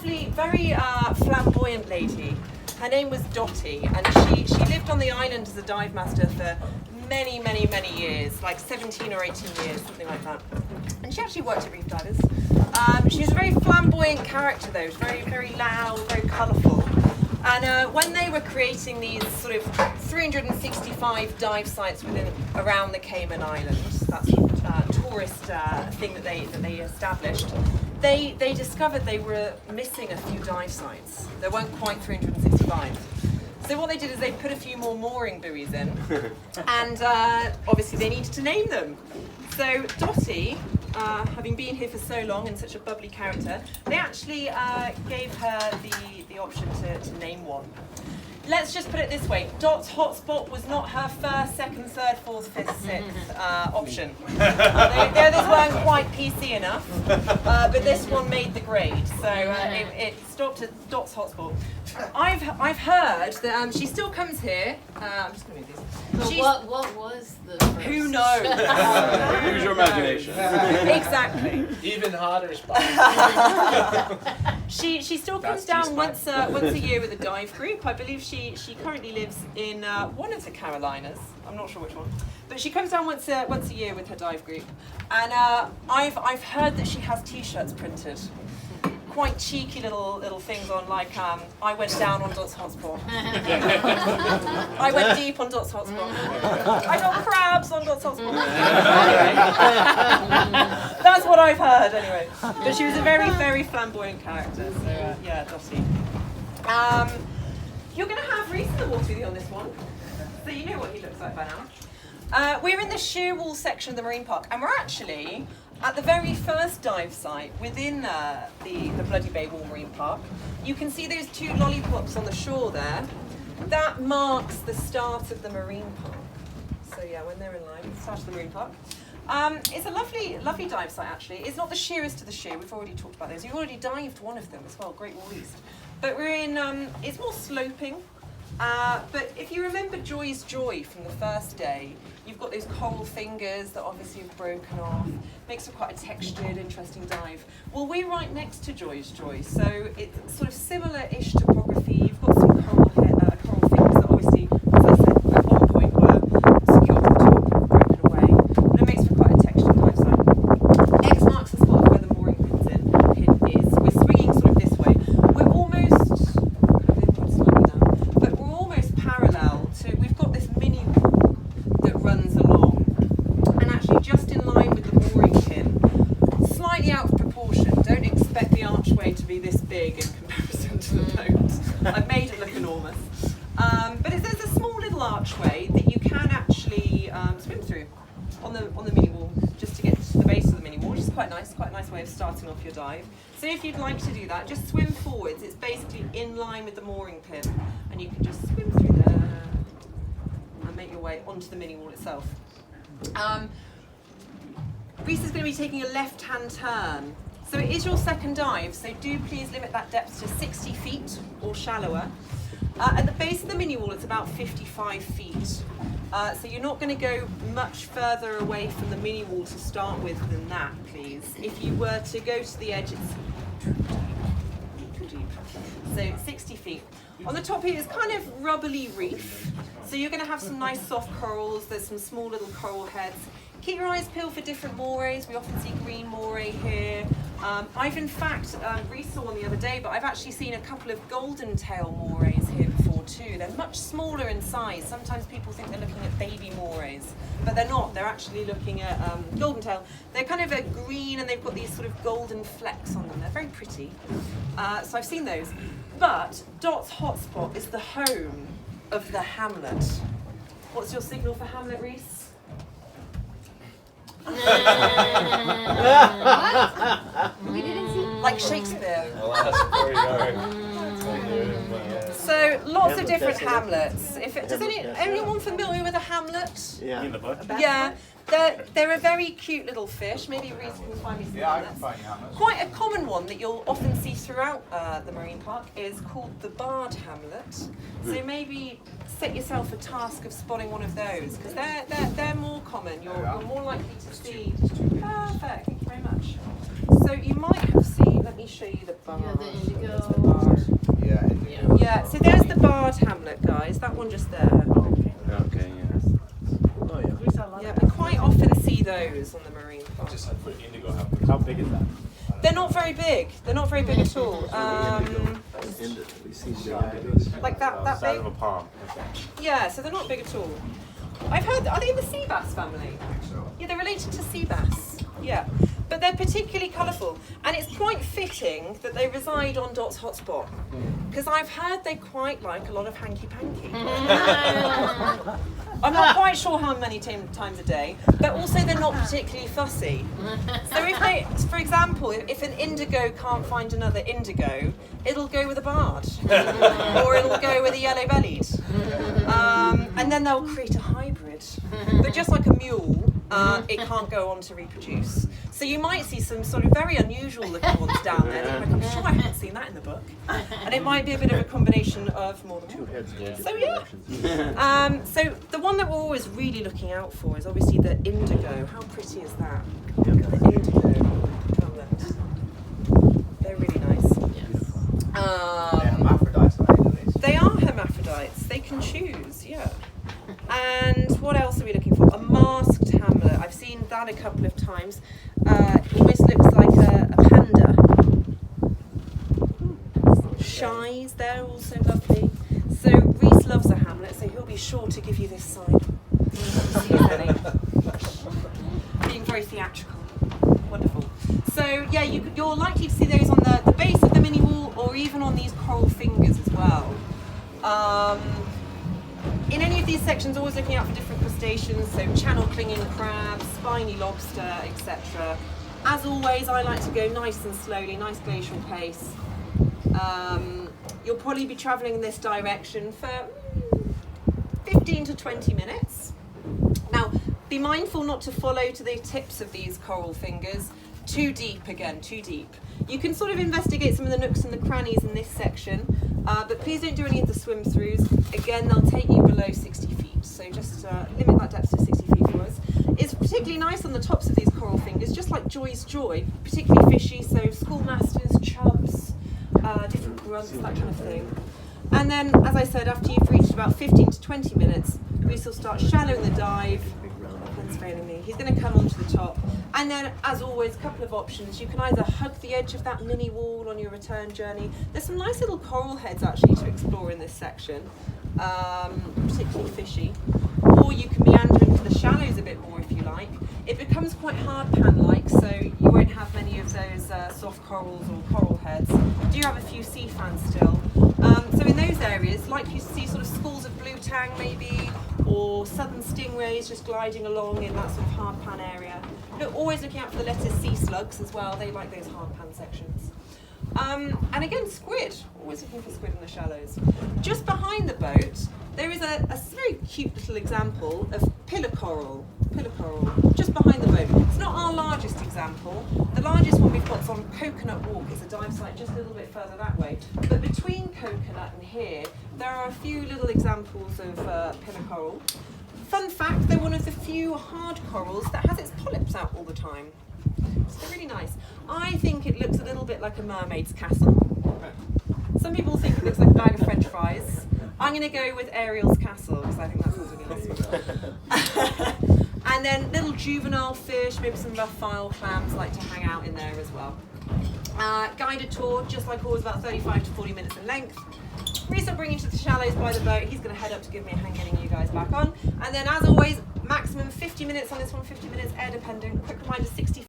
lovely, very flamboyant lady. Her name was Dottie, and she lived on the island as a dive master for many, many, many years, like 17 or 18 years, something like that. And she actually worked at Reef Divers. She was a very flamboyant character though, very, very loud, very colourful. And when they were creating these sort of 365 dive sites around the Cayman Islands, that's a tourist thing that they established, they discovered they were missing a few dive sites. There weren't quite 365. So what they did is they put a few more mooring buoys in, and obviously they needed to name them. So Dottie, having been here for so long and such a bubbly character, they actually gave her the option to name one. Let's just put it this way, Dot's Hotspot was not her first, second, third, fourth, fifth, sixth option. The others weren't quite PC enough, but this one made the grade, so it stopped at Dot's Hotspot. I've heard that she still comes here. I'm just going to move these. What was the first? Who knows? Use your imagination. Exactly. Even hotter spot. She still comes down once a year with a dive group. I believe she currently lives in one of the Carolinas. I'm not sure which one, but she comes down once a year with her dive group. And I've heard that she has T-shirts printed. Quite cheeky little things on, like I went down on Dot's Hotspot. I went deep on Dot's Hotspot. I got crabs on Dot's Hotspot. Anyway, that's what I've heard anyway. But she was a very, very flamboyant character. So yeah, Dottie. You're going to have Reese in the water with you on this one, so you know what he looks like by now. We're in the sheer wall section of the marine park, and we're actually at the very first dive site within the Bloody Bay Wall Marine Park. You can see those two lollipops on the shore there. That marks the start of the marine park. So yeah, when they're in line, the start of the marine park. It's a lovely, lovely dive site actually. It's not the sheerest of the sheer, we've already talked about those. You've already dived one of them as well, Great Wall East. But we're in, it's more sloping. But if you remember Joy's Joy from the first day, you've got those coral fingers that obviously have broken off. Makes for quite a textured, interesting dive. Well, we're right next to Joy's Joy, so it's sort of similar-ish topography. You've got some coral fingers that obviously, as I said, at one point were secured to the top, broken away. And it makes for quite a textured dive site. X marks the spot where the mooring pin is. We're swinging sort of this way. We're almost, but we're almost parallel to, we've got this mini wall that runs along, and actually just in line with the mooring pin, slightly out of proportion. Don't expect the archway to be this big in comparison to the boat. I've made it look enormous. But there's a small little archway that you can actually swim through on the mini wall, just to get to the base of the mini wall, which is quite a nice way of starting off your dive. So if you'd like to do that, just swim forwards. It's basically in line with the mooring pin, and you can just swim through there and make your way onto the mini wall itself. Reese is going to be taking a left-hand turn. So it is your second dive, so do please limit that depth to 60 feet or shallower. At the base of the mini wall, it's about 55 feet. So you're not going to go much further away from the mini wall to start with than that, please. If you were to go to the edge, it's too deep. So 60 feet. On the top here is kind of rubbly reef. So you're going to have some nice soft corals. There's some small little coral heads. Keep your eyes peeled for different morays. We often see green moray here. I've in fact, Reese saw one the other day, but I've actually seen a couple of golden tail morays here before too. They're much smaller in size. Sometimes people think they're looking at baby morays, but they're not. They're actually looking at golden tail. They're kind of a green and they've got these sort of golden flecks on them. They're very pretty. So I've seen those. But Dot's Hotspot is the home of the hamlet. What's your signal for hamlet, Reese? What? We didn't see. Like Shakespeare. Well, So lots of different hamlets. Does anyone familiar with a hamlet? Yeah. in the book. Yeah, they're a very cute little fish. Maybe Reese can find me some hamlets. Quite a common one that you'll often see throughout the marine park is called the barred hamlet. So maybe set yourself a task of spotting one of those, because they're more common. You're more likely to see. Perfect. Thank you very much. So you might have seen. Let me show you the barred. Yeah, the indigo. There's the barred. Yeah. Yeah, so there's the barred hamlet, guys. That one just there. Okay, yeah. Oh yeah. Yeah, we quite often see those on the marine park. Just had put indigo hamlet. How big is that? They're not very big. They're not very big at all. We see the indigos. Like that Size big. of a palm. Okay. Yeah, so they're not big at all. I've heard, are they in the sea bass family? Yeah, they're related to sea bass. Yeah, but they're particularly colourful, and it's quite fitting that they reside on Dot's Hotspot, because I've heard they quite like a lot of hanky-panky. I'm not quite sure how many times a day, but also they're not particularly fussy. So if they, for example, if an indigo can't find another indigo, it'll go with a barred, or it'll go with a yellow-bellied, and then they'll create a hybrid. But just like a mule, it can't go on to reproduce. So you might see some sort of very unusual looking ones down there. Like, I'm sure I haven't seen that in the book. And it might be a bit of a combination of more than one. So yeah. So the one that we're always really looking out for is obviously the indigo. How pretty is that? The indigo hamlet. They're really nice. They're hermaphrodites, aren't they? They are hermaphrodites. They can choose, yeah. And what else are we looking for? A masked hamlet. I've seen that a couple of times. It almost looks like a panda. Shies, they're also lovely. So Reese loves a hamlet, so he'll be sure to give you this sign. Being very theatrical. Wonderful. So yeah, you're likely to see those on the base of the mini wall, or even on these coral fingers as well. In any of these sections, always looking out for different crustaceans, so channel clinging crabs, spiny lobster, etc. As always, I like to go nice and slowly, nice glacial pace. You'll probably be travelling in this direction for 15 to 20 minutes. Now, be mindful not to follow to the tips of these coral fingers. Too deep again, too deep. You can sort of investigate some of the nooks and the crannies in this section, but please don't do any of the swim throughs. Again, they'll take you below 60 feet, so just limit that depth to 60 feet for us. It's particularly nice on the tops of these coral fingers, just like Joy's Joy, particularly fishy, so schoolmasters, chubs, different grunts, that kind of thing. And then, as I said, after you've reached about 15 to 20 minutes, Reese will start shallowing the dive. Ben's failing me. He's going to come onto the top. And then, as always, a couple of options. You can either hug the edge of that mini wall on your return journey. There's some nice little coral heads, actually, to explore in this section, particularly fishy. Or you can meander into the shallows a bit more, if you like. It becomes quite hard pan-like, so you won't have many of those soft corals or coral heads. You do have a few sea fans still. So in those areas, likely to see sort of schools of blue tang maybe, or southern stingrays just gliding along in that sort of hard pan area. Always looking out for the lettuce sea slugs as well. They like those hard pan sections. And again, squid. Always looking for squid in the shallows. Just behind the boat, there is a very cute little example of pillar coral. Pillar coral, just behind the boat. It's not our largest example. The largest one we've got is on Coconut Walk. It's a dive site just a little bit further that way. But between Coconut and here, there are a few little examples of pillar coral. Fun fact, they're one of the few hard corals that has its polyps out all the time. So they're really nice. I think it looks a little bit like a mermaid's castle. Some people think it looks like a bag of French fries. I'm going to go with Ariel's castle because I think that's what we're going to And then little juvenile fish, maybe some rough file clams like to hang out in there as well. Guided tour, just like always, about 35 to 40 minutes in length. Reese will bring you to the shallows by the boat. He's going to head up to give me a hand getting you guys back on. And then, as always, maximum 50 minutes on this one, 50 minutes air dependent. Quick reminder, 60